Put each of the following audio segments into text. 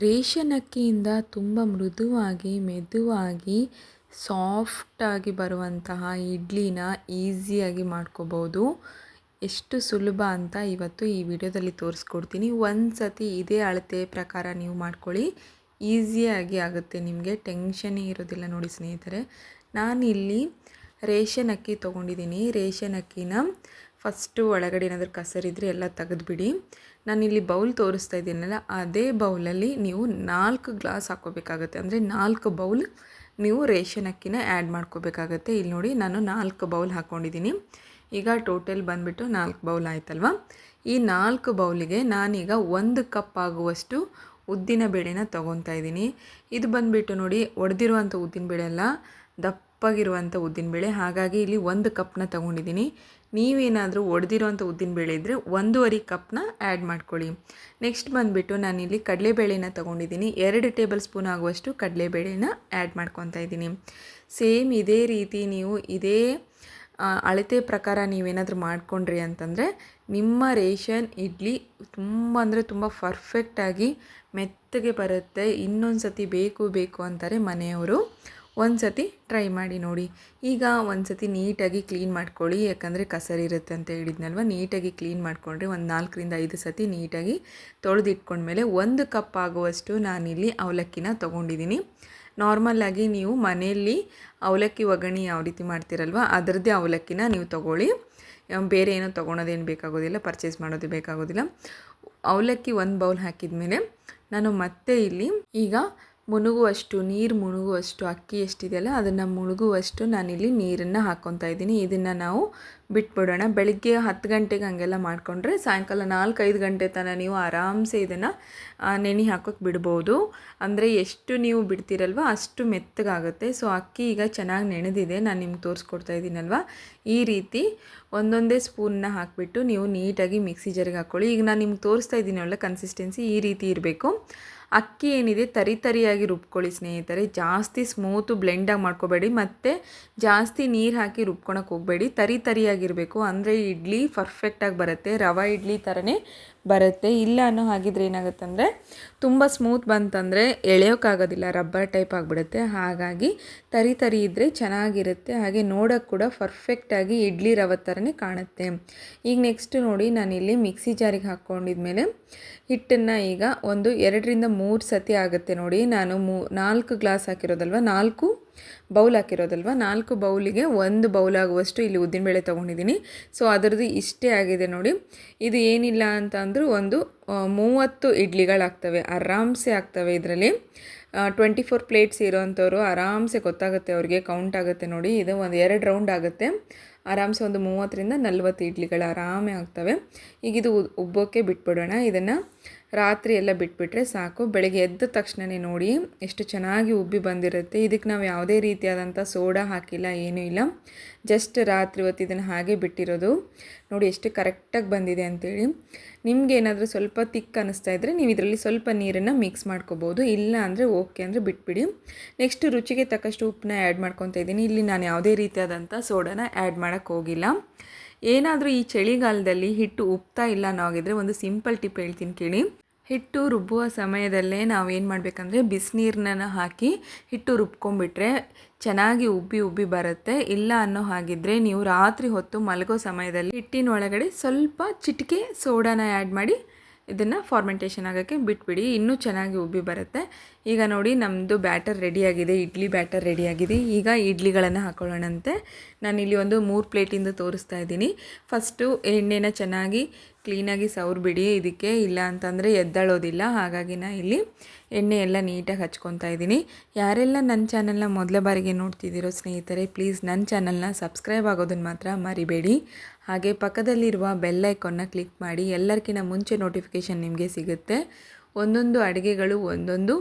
Ration ಅಕ್ಕಿಯಿಂದ ತುಂಬ ಮೃದುವಾಗಿ ಮೆದುವಾಗಿ ಸಾಫ್ಟಾಗಿ ಬರುವಂತಹ ಇಡ್ಲಿನ ಈಸಿಯಾಗಿ ಮಾಡ್ಕೋಬೋದು. ಎಷ್ಟು ಸುಲಭ ಅಂತ ಇವತ್ತು ಈ ವಿಡಿಯೋದಲ್ಲಿ ತೋರಿಸ್ಕೊಡ್ತೀನಿ. ಒಂದು ಸತಿ ಇದೇ ಅಳತೆ ಪ್ರಕಾರ ನೀವು ಮಾಡ್ಕೊಳ್ಳಿ, ಈಸಿಯಾಗಿ ಆಗುತ್ತೆ, ನಿಮಗೆ ಟೆನ್ಷನ್ನೇ ಇರೋದಿಲ್ಲ. ನೋಡಿ ಸ್ನೇಹಿತರೆ, ನಾನಿಲ್ಲಿ ರೇಷನ್ ಅಕ್ಕಿ ತೊಗೊಂಡಿದ್ದೀನಿ. ರೇಷನ್ ಅಕ್ಕಿನ ಫಸ್ಟು ಒಳಗಡೆ ಏನಾದರೂ ಕಸರಿದ್ರೆ ಎಲ್ಲ ತೆಗೆದುಬಿಡಿ. ನಾನಿಲ್ಲಿ ಬೌಲ್ ತೋರಿಸ್ತಾ ಇದ್ದೀನಲ್ಲ, ಅದೇ ಬೌಲಲ್ಲಿ ನೀವು 4 ಗ್ಲಾಸ್ ಹಾಕ್ಕೋಬೇಕಾಗತ್ತೆ. ಅಂದರೆ 4 ಬೌಲ್ ನೀವು ರೇಷನ್ ಅಕ್ಕಿನ ಆ್ಯಡ್ ಮಾಡ್ಕೋಬೇಕಾಗತ್ತೆ. ಇಲ್ಲಿ ನೋಡಿ, ನಾನು 4 ಬೌಲ್ ಹಾಕ್ಕೊಂಡಿದ್ದೀನಿ. ಈಗ ಟೋಟಲ್ ಬಂದುಬಿಟ್ಟು 4 ಬೌಲ್ ಆಯ್ತಲ್ವ. ಈ 4 ಬೌಲಿಗೆ ನಾನೀಗ 1 ಕಪ್ ಆಗುವಷ್ಟು ಉದ್ದಿನ ಬೇಳೆನ ತೊಗೊತಾ ಇದ್ದೀನಿ. ಇದು ಬಂದುಬಿಟ್ಟು ನೋಡಿ, ಒಡೆದಿರುವಂಥ ಉದ್ದಿನ ಬೇಳೆ ಅಲ್ಲ, ದಪ್ಪಗಿರುವಂಥ ಉದ್ದಿನಬೇಳೆ. ಹಾಗಾಗಿ ಇಲ್ಲಿ 1 ಕಪ್ನ ತೊಗೊಂಡಿದ್ದೀನಿ. ನೀವೇನಾದರೂ ಒಡೆದಿರೋವಂಥ ಉದ್ದಿನಬೇಳೆ ಇದ್ದರೆ 1.5 ಕಪ್ನ ಆ್ಯಡ್ ಮಾಡ್ಕೊಳ್ಳಿ. ನೆಕ್ಸ್ಟ್ ಬಂದುಬಿಟ್ಟು ನಾನಿಲ್ಲಿ ಕಡಲೆಬೇಳೆನ ತೊಗೊಂಡಿದ್ದೀನಿ. 2 ಟೇಬಲ್ ಸ್ಪೂನ್ ಆಗುವಷ್ಟು ಕಡಲೆಬೇಳೆನ ಆ್ಯಡ್ ಮಾಡ್ಕೊತಾ ಇದ್ದೀನಿ. ಸೇಮ್ ಇದೇ ರೀತಿ ನೀವು ಇದೇ ಅಳತೆ ಪ್ರಕಾರ ನೀವೇನಾದರೂ ಮಾಡಿಕೊಂಡ್ರಿ ಅಂತಂದರೆ ನಿಮ್ಮ ರೇಷನ್ ಇಡ್ಲಿ ತುಂಬ ಅಂದರೆ ತುಂಬ ಪರ್ಫೆಕ್ಟಾಗಿ ಮೆತ್ತಗೆ ಬರುತ್ತೆ. ಇನ್ನೊಂದು ಸತಿ ಬೇಕು ಅಂತಾರೆ ಮನೆಯವರು. ಒಂದು ಸತಿ ಟ್ರೈ ಮಾಡಿ ನೋಡಿ. ಈಗ ಒಂದು ಸತಿ ನೀಟಾಗಿ ಕ್ಲೀನ್ ಮಾಡ್ಕೊಳ್ಳಿ, ಯಾಕಂದರೆ ಕಸರಿರುತ್ತೆ ಅಂತ ಹೇಳಿದ್ನಲ್ವ. ನೀಟಾಗಿ ಕ್ಲೀನ್ ಮಾಡಿಕೊಂಡ್ರೆ ಒಂದು 4ರಿಂದ 5 ಸತಿ ನೀಟಾಗಿ ತೊಳೆದಿಟ್ಕೊಂಡ್ಮೇಲೆ 1 ಕಪ್ ಆಗುವಷ್ಟು ನಾನಿಲ್ಲಿ ಅವಲಕ್ಕಿನ ತೊಗೊಂಡಿದ್ದೀನಿ. ನಾರ್ಮಲಾಗಿ ನೀವು ಮನೆಯಲ್ಲಿ ಅವಲಕ್ಕಿ ಒಗ್ಗರಣೆ ಯಾವ ರೀತಿ ಮಾಡ್ತೀರಲ್ವ, ಅದರದ್ದೇ ಅವಲಕ್ಕಿನ ನೀವು ತೊಗೊಳ್ಳಿ. ಬೇರೆ ಏನೋ ತೊಗೊಳೋದೇನು ಬೇಕಾಗೋದಿಲ್ಲ, ಪರ್ಚೇಸ್ ಮಾಡೋದು ಬೇಕಾಗೋದಿಲ್ಲ. ಅವಲಕ್ಕಿ 1 ಬೌಲ್ ಹಾಕಿದ ಮೇಲೆ ನಾನು ಮತ್ತೆ ಇಲ್ಲಿ ಈಗ ನೀರು ಮುಳುಗುವಷ್ಟು ಅಕ್ಕಿ ಎಷ್ಟಿದೆಯಲ್ಲ ಅದನ್ನು ಮುಳುಗುವಷ್ಟು ನಾನಿಲ್ಲಿ ನೀರನ್ನು ಹಾಕ್ಕೊತಾ ಇದ್ದೀನಿ. ಇದನ್ನು ನಾವು ಬಿಟ್ಬಿಡೋಣ. ಬೆಳಿಗ್ಗೆ 10 ಗಂಟೆಗೆ ಹಂಗೆಲ್ಲ ಮಾಡಿಕೊಂಡ್ರೆ ಸಾಯಂಕಾಲ 4-5 ಗಂಟೆ ತನಕ ನೀವು ಆರಾಮ್ಸೆ ಇದನ್ನು ನೆನೆ ಹಾಕೋಕ್ಕೆ ಬಿಡ್ಬೋದು. ಅಂದರೆ ಎಷ್ಟು ನೀವು ಬಿಡ್ತೀರಲ್ವ ಅಷ್ಟು ಮೆತ್ತಗಾಗುತ್ತೆ. ಸೊ ಅಕ್ಕಿ ಈಗ ಚೆನ್ನಾಗಿ ನೆನೆದಿದೆ, ನಾನು ನಿಮ್ಗೆ ತೋರಿಸ್ಕೊಡ್ತಾ ಇದ್ದೀನಲ್ವ. ಈ ರೀತಿ ಒಂದೊಂದೇ ಸ್ಪೂನ್ನ ಹಾಕಿಬಿಟ್ಟು ನೀವು ನೀಟಾಗಿ ಮಿಕ್ಸಿ ಜಾರಿಗೆ ಹಾಕ್ಕೊಳ್ಳಿ. ಈಗ ನಾನು ನಿಮ್ಗೆ ತೋರಿಸ್ತಾ ಇದ್ದೀನಲ್ಲ, ಕನ್ಸಿಸ್ಟೆನ್ಸಿ ಈ ರೀತಿ ಇರಬೇಕು. ಅಕ್ಕಿ ಏನಿದೆ ತರಿಯಾಗಿ ರುಬ್ಕೊಳ್ಳಿ ಸ್ನೇಹಿತರೆ. ಜಾಸ್ತಿ ಸ್ಮೂತು ಬ್ಲೆಂಡಾಗಿ ಮಾಡ್ಕೋಬೇಡಿ, ಮತ್ತು ಜಾಸ್ತಿ ನೀರು ಹಾಕಿ ರುಬ್ಕೊಳಕ್ಕೆ ಹೋಗಬೇಡಿ. ತರಿಯಾಗಿರಬೇಕು, ಅಂದರೆ ಇಡ್ಲಿ ಪರ್ಫೆಕ್ಟಾಗಿ ಬರುತ್ತೆ, ರವೆ ಇಡ್ಲಿ ಥರನೇ ಬರುತ್ತೆ. ಇಲ್ಲ ಅನ್ನೋ ಹಾಗಿದ್ರೆ ಏನಾಗುತ್ತೆ ಅಂದರೆ ತುಂಬ ಸ್ಮೂತ್ ಬಂತಂದರೆ ಎಳೆಯೋಕ್ಕಾಗೋದಿಲ್ಲ, ರಬ್ಬರ್ ಟೈಪ್ ಆಗಿಬಿಡುತ್ತೆ. ಹಾಗಾಗಿ ತರಿ ಇದ್ದರೆ ಚೆನ್ನಾಗಿರುತ್ತೆ, ಹಾಗೆ ನೋಡೋಕ್ಕೆ ಕೂಡ ಪರ್ಫೆಕ್ಟಾಗಿ ಇಡ್ಲಿ ರವೆ ಥರನೇ ಕಾಣುತ್ತೆ. ಈಗ ನೆಕ್ಸ್ಟ್ ನೋಡಿ, ನಾನಿಲ್ಲಿ ಮಿಕ್ಸಿ ಜಾರಿಗೆ ಹಾಕ್ಕೊಂಡಿದ್ಮೇಲೆ ಹಿಟ್ಟನ್ನು ಈಗ ಒಂದು 2-3 ಸತಿ ಆಗುತ್ತೆ ನೋಡಿ. ನಾನು 4 ಗ್ಲಾಸ್ ಹಾಕಿರೋದಲ್ವ, 4 ಬೌಲ್ ಹಾಕಿರೋದಲ್ವ, 4 ಬೌಲಿಗೆ 1 ಬೌಲ್ ಆಗುವಷ್ಟು ಇಲ್ಲಿ ಉದ್ದಿನಬೇಳೆ ತೊಗೊಂಡಿದ್ದೀನಿ. ಸೊ ಅದರದ್ದು ಇಷ್ಟೇ ಆಗಿದೆ ನೋಡಿ. ಇದು ಏನಿಲ್ಲ ಅಂತ ಅಂದರೂ ಒಂದು 30 ಇಡ್ಲಿಗಳಾಗ್ತವೆ, ಆರಾಮ್ಸೆ ಆಗ್ತವೆ. ಇದರಲ್ಲಿ 24 ಪ್ಲೇಟ್ಸ್ ಇರೋವಂಥವ್ರು ಆರಾಮ್ಸೆ ಗೊತ್ತಾಗುತ್ತೆ ಅವ್ರಿಗೆ, ಕೌಂಟ್ ಆಗುತ್ತೆ ನೋಡಿ. ಇದು ಒಂದು 2 ರೌಂಡ್ ಆಗುತ್ತೆ, ಆರಾಮ್ಸೆ ಒಂದು 30-40 ಇಡ್ಲಿಗಳು ಆರಾಮೇ ಆಗ್ತವೆ. ಈಗ ಇದು ಉಬ್ಬೋಕ್ಕೆ ಬಿಟ್ಬಿಡೋಣ. ಇದನ್ನು ರಾತ್ರಿ ಎಲ್ಲ ಬಿಟ್ಬಿಟ್ರೆ ಸಾಕು. ಬೆಳಗ್ಗೆ ಎದ್ದ ತಕ್ಷಣವೇ ನೋಡಿ ಎಷ್ಟು ಚೆನ್ನಾಗಿ ಉಬ್ಬಿ ಬಂದಿರುತ್ತೆ. ಇದಕ್ಕೆ ನಾವು ಯಾವುದೇ ರೀತಿಯಾದಂಥ ಸೋಡಾ ಹಾಕಿಲ್ಲ, ಏನೂ ಇಲ್ಲ. ಜಸ್ಟ್ ರಾತ್ರಿ ಹೊತ್ತು ಇದನ್ನು ಹಾಗೆ ಬಿಟ್ಟಿರೋದು. ನೋಡಿ ಎಷ್ಟು ಕರೆಕ್ಟಾಗಿ ಬಂದಿದೆ ಅಂತೇಳಿ. ನಿಮ್ಗೆ ಏನಾದರೂ ಸ್ವಲ್ಪ ತಿಕ್ ಅನ್ನಿಸ್ತಾ ಇದ್ದರೆ ನೀವು ಇದರಲ್ಲಿ ಸ್ವಲ್ಪ ನೀರನ್ನು ಮಿಕ್ಸ್ ಮಾಡ್ಕೋಬೋದು, ಇಲ್ಲ ಅಂದರೆ ಓಕೆ ಅಂದರೆ ಬಿಟ್ಬಿಡಿ. ನೆಕ್ಸ್ಟ್ ರುಚಿಗೆ ತಕ್ಕಷ್ಟು ಉಪ್ಪನ್ನ ಆ್ಯಡ್ ಮಾಡ್ಕೊತಾ ಇದ್ದೀನಿ. ಇಲ್ಲಿ ನಾನು ಯಾವುದೇ ರೀತಿಯಾದಂಥ ಸೋಡಾನ ಆ್ಯಡ್ ಮಾಡೋಕ್ಕೆ ಹೋಗಿಲ್ಲ. ಏನಾದರೂ ಈ ಚಳಿಗಾಲದಲ್ಲಿ ಹಿಟ್ಟು ಉಪ್ತಾ ಇಲ್ಲ ಅನ್ನೋ ಹಾಗಿದ್ರೆ ಒಂದು ಸಿಂಪಲ್ ಟಿಪ್ ಹೇಳ್ತೀನಿ ಕೇಳಿ. ಹಿಟ್ಟು ರುಬ್ಬುವ ಸಮಯದಲ್ಲೇ ನಾವೇನು ಮಾಡಬೇಕಂದ್ರೆ ಬಿಸಿನೀರನ್ನ ಹಾಕಿ ಹಿಟ್ಟು ರುಬ್ಕೊಂಡ್ಬಿಟ್ರೆ ಚೆನ್ನಾಗಿ ಉಬ್ಬಿ ಬರುತ್ತೆ. ಇಲ್ಲ ಅನ್ನೋ ಹಾಗಿದ್ದರೆ ನೀವು ರಾತ್ರಿ ಹೊತ್ತು ಮಲಗೋ ಸಮಯದಲ್ಲಿ ಹಿಟ್ಟಿನ ಒಳಗಡೆ ಸ್ವಲ್ಪ ಚಿಟಿಕೆ ಸೋಡಾನ ಆ್ಯಡ್ ಮಾಡಿ ಇದನ್ನು ಫಾರ್ಮೆಂಟೇಷನ್ ಆಗೋಕ್ಕೆ ಬಿಟ್ಬಿಡಿ, ಇನ್ನೂ ಚೆನ್ನಾಗಿ ಉಬ್ಬಿ ಬರುತ್ತೆ. ಈಗ ನೋಡಿ, ನಮ್ಮದು ಬ್ಯಾಟರ್ ರೆಡಿಯಾಗಿದೆ, ಇಡ್ಲಿ ಬ್ಯಾಟರ್ ರೆಡಿಯಾಗಿದೆ. ಈಗ ಇಡ್ಲಿಗಳನ್ನು ಹಾಕೊಳ್ಳೋಣಂತೆ. ನಾನಿಲ್ಲಿ ಒಂದು 3 ಪ್ಲೇಟಿಂದ ತೋರಿಸ್ತಾ ಇದ್ದೀನಿ. ಫಸ್ಟು ಎಣ್ಣೆನ ಚೆನ್ನಾಗಿ ಕ್ಲೀನಾಗಿ ಸವರ್ಬಿಡಿ ಇದಕ್ಕೆ, ಇಲ್ಲ ಅಂತಂದರೆ ಎದ್ದಳೋದಿಲ್ಲ. ಹಾಗಾಗಿ ನಾನು ಇಲ್ಲಿ ಎಣ್ಣೆ ಎಲ್ಲ ನೀಟಾಗಿ ಹಚ್ಕೊತಾ ಇದ್ದೀನಿ. ಯಾರೆಲ್ಲ ನನ್ನ ಚಾನಲ್ನ ಮೊದಲ ಬಾರಿಗೆ ನೋಡ್ತಿದ್ದೀರೋ ಸ್ನೇಹಿತರೆ, ಪ್ಲೀಸ್ ನನ್ನ ಚಾನಲ್ನ ಸಬ್ಸ್ಕ್ರೈಬ್ ಆಗೋದನ್ನು ಮಾತ್ರ ಮರಿಬೇಡಿ. ಹಾಗೆ ಪಕ್ಕದಲ್ಲಿರುವ ಬೆಲ್ ಐಕಾನ್ನ ಕ್ಲಿಕ್ ಮಾಡಿ, ಎಲ್ಲರಿಗಿಂತ ಮುಂಚೆ ನೋಟಿಫಿಕೇಷನ್ ನಿಮಗೆ ಸಿಗುತ್ತೆ. ಒಂದೊಂದು ಅಡುಗೆಗಳು ಒಂದೊಂದು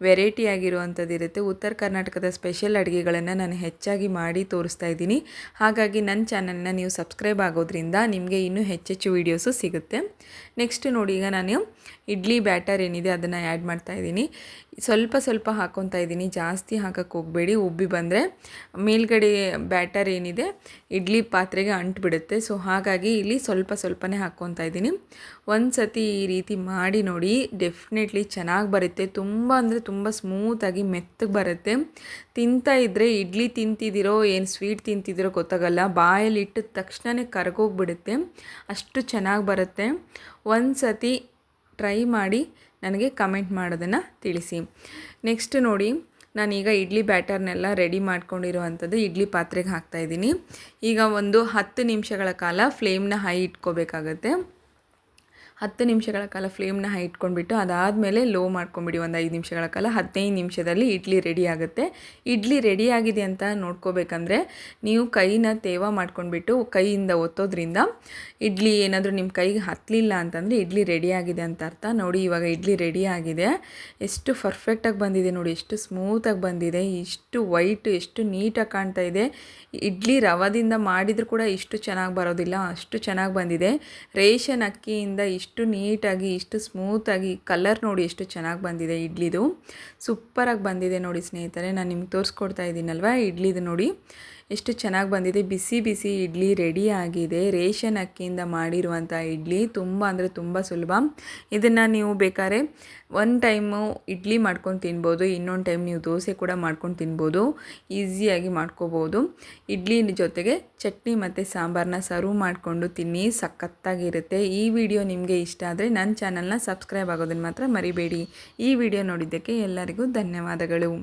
ವೆರೈಟಿ ಆಗಿರುವಂಥದ್ದು ಇರುತ್ತೆ. ಉತ್ತರ ಕರ್ನಾಟಕದ ಸ್ಪೆಷಲ್ ಅಡುಗೆಗಳನ್ನು ನಾನು ಹೆಚ್ಚಾಗಿ ಮಾಡಿ ತೋರಿಸ್ತಾ ಇದ್ದೀನಿ. ಹಾಗಾಗಿ ನನ್ನ ಚಾನಲ್ನ ನೀವು ಸಬ್ಸ್ಕ್ರೈಬ್ ಆಗೋದ್ರಿಂದ ನಿಮಗೆ ಇನ್ನೂ ಹೆಚ್ಚೆಚ್ಚು ವೀಡಿಯೋಸು ಸಿಗುತ್ತೆ. ನೆಕ್ಸ್ಟ್ ನೋಡಿ, ಈಗ ನಾನು ಇಡ್ಲಿ ಬ್ಯಾಟರ್ ಏನಿದೆ ಅದನ್ನು ಆ್ಯಡ್ ಮಾಡ್ತಾಯಿದ್ದೀನಿ. ಸ್ವಲ್ಪ ಸ್ವಲ್ಪ ಹಾಕ್ಕೊತಾ ಇದ್ದೀನಿ, ಜಾಸ್ತಿ ಹಾಕೋಕ್ಕೆ ಹೋಗಬೇಡಿ. ಉಬ್ಬಿ ಬಂದರೆ ಮೇಲ್ಗಡೆ ಬ್ಯಾಟರ್ ಏನಿದೆ ಇಡ್ಲಿ ಪಾತ್ರೆಗೆ ಅಂಟ್ಬಿಡುತ್ತೆ. ಸೊ ಹಾಗಾಗಿ ಇಲ್ಲಿ ಸ್ವಲ್ಪ ಸ್ವಲ್ಪನೇ ಹಾಕ್ಕೊತಾ ಇದ್ದೀನಿ. ಒಂದು ಸತಿ ಈ ರೀತಿ ಮಾಡಿ ನೋಡಿ, ಡೆಫಿನೆಟ್ಲಿ ಚೆನ್ನಾಗಿ ಬರುತ್ತೆ. ತುಂಬ ಅಂದರೆ ತುಂಬ ಸ್ಮೂತಾಗಿ ಮೆತ್ತಗೆ ಬರುತ್ತೆ. ತಿಂತಾ ಇದ್ದರೆ ಇಡ್ಲಿ ತಿಂತಿದ್ದೀರೋ ಏನು ಸ್ವೀಟ್ ತಿಂತಿದ್ದೀರೋ ಗೊತ್ತಾಗಲ್ಲ, ಬಾಯಲ್ಲಿ ಇಟ್ಟಿದ ತಕ್ಷಣವೇ ಕರಗೋಗ್ಬಿಡುತ್ತೆ, ಅಷ್ಟು ಚೆನ್ನಾಗಿ ಬರುತ್ತೆ. ಒಂದು ಸತಿ ಟ್ರೈ ಮಾಡಿ ನನಗೆ ಕಮೆಂಟ್ ಮಾಡೋದನ್ನು ತಿಳಿಸಿ. ನೆಕ್ಸ್ಟ್ ನೋಡಿ, ನಾನೀಗ ಇಡ್ಲಿ ಬ್ಯಾಟರ್ನೆಲ್ಲ ರೆಡಿ ಮಾಡ್ಕೊಂಡಿರೋವಂಥದ್ದು ಇಡ್ಲಿ ಪಾತ್ರೆಗೆ ಹಾಕ್ತಾಯಿದ್ದೀನಿ. ಈಗ ಒಂದು 10 ನಿಮಿಷಗಳ ಕಾಲ ಫ್ಲೇಮ್ನ ಹೈ ಇಟ್ಕೋಬೇಕಾಗತ್ತೆ. 10 ನಿಮಿಷಗಳ ಕಾಲ ಫ್ಲೇಮ್ನ ಹೈ ಇಟ್ಕೊಂಡ್ಬಿಟ್ಟು ಅದಾದಮೇಲೆ ಲೋ ಮಾಡ್ಕೊಂಬಿಡಿ. ಒಂದು 5 ನಿಮಿಷಗಳ ಕಾಲ, 15 ನಿಮಿಷದಲ್ಲಿ ಇಡ್ಲಿ ರೆಡಿ ಆಗುತ್ತೆ. ಇಡ್ಲಿ ರೆಡಿ ಆಗಿದೆ ಅಂತ ನೋಡ್ಕೋಬೇಕಂದ್ರೆ ನೀವು ಕೈನ ತೇವ ಮಾಡ್ಕೊಂಡ್ಬಿಟ್ಟು ಕೈಯಿಂದ ಒತ್ತೋದ್ರಿಂದ ಇಡ್ಲಿ ಏನಾದರೂ ನಿಮ್ಮ ಕೈಗೆ ಹತ್ತಲಿಲ್ಲ ಅಂತಂದರೆ ಇಡ್ಲಿ ರೆಡಿ ಆಗಿದೆ ಅಂತ ಅರ್ಥ. ನೋಡಿ ಇವಾಗ ಇಡ್ಲಿ ರೆಡಿ ಆಗಿದೆ. ಎಷ್ಟು ಪರ್ಫೆಕ್ಟಾಗಿ ಬಂದಿದೆ ನೋಡಿ, ಎಷ್ಟು ಸ್ಮೂತಾಗಿ ಬಂದಿದೆ, ಇಷ್ಟು ವೈಟ್, ಎಷ್ಟು ನೀಟಾಗಿ ಕಾಣ್ತಾ ಇದೆ. ಇಡ್ಲಿ ರವದಿಂದ ಮಾಡಿದರೂ ಕೂಡ ಇಷ್ಟು ಚೆನ್ನಾಗಿ ಬರೋದಿಲ್ಲ, ಅಷ್ಟು ಚೆನ್ನಾಗಿ ಬಂದಿದೆ. ರೇಷನ್ ಅಕ್ಕಿಯಿಂದ ಇಷ್ಟು ನೀಟಾಗಿ, ಇಷ್ಟು ಸ್ಮೂತಾಗಿ, ಕಲರ್ ನೋಡಿ ಎಷ್ಟು ಚೆನ್ನಾಗಿ ಬಂದಿದೆ ಇಡ್ಲಿದು. ಸೂಪರಾಗಿ ಬಂದಿದೆ ನೋಡಿ ಸ್ನೇಹಿತರೆ. ನಾನು ನಿಮ್ಗೆ ತೋರಿಸ್ಕೊಡ್ತಾ ಇದ್ದೀನಲ್ವ ಇಡ್ಲಿದು ನೋಡಿ ಎಷ್ಟು ಚೆನ್ನಾಗಿ ಬಂದಿದೆ. ಬಿಸಿ ಬಿಸಿ ಇಡ್ಲಿ ರೆಡಿ ಆಗಿದೆ. ರೇಷನ್ ಅಕ್ಕಿಯಿಂದ ಮಾಡಿರುವಂಥ ಇಡ್ಲಿ ತುಂಬ ಅಂದರೆ ತುಂಬ ಸುಲಭ. ಇದನ್ನು ನೀವು ಬೇಕಾದ್ರೆ ಒಂದು ಟೈಮು ಇಡ್ಲಿ ಮಾಡ್ಕೊಂಡು ತಿನ್ಬೋದು, ಇನ್ನೊಂದು ಟೈಮ್ ನೀವು ದೋಸೆ ಕೂಡ ಮಾಡ್ಕೊಂಡು ತಿನ್ಬೋದು, ಈಸಿಯಾಗಿ ಮಾಡ್ಕೋಬೋದು. ಇಡ್ಲಿ ಜೊತೆಗೆ ಚಟ್ನಿ ಮತ್ತು ಸಾಂಬಾರನ್ನ ಸರ್ವ್ ಮಾಡಿಕೊಂಡು ತಿನ್ನಿ, ಸಖತ್ತಾಗಿರುತ್ತೆ. ಈ ವಿಡಿಯೋ ನಿಮಗೆ ಇಷ್ಟ ಆದರೆ ನನ್ನ ಚಾನಲ್ನ ಸಬ್ಸ್ಕ್ರೈಬ್ ಆಗೋದನ್ನು ಮಾತ್ರ ಮರಿಬೇಡಿ. ಈ ವಿಡಿಯೋ ನೋಡಿದ್ದಕ್ಕೆ ಎಲ್ಲರಿಗೂ ಧನ್ಯವಾದಗಳು.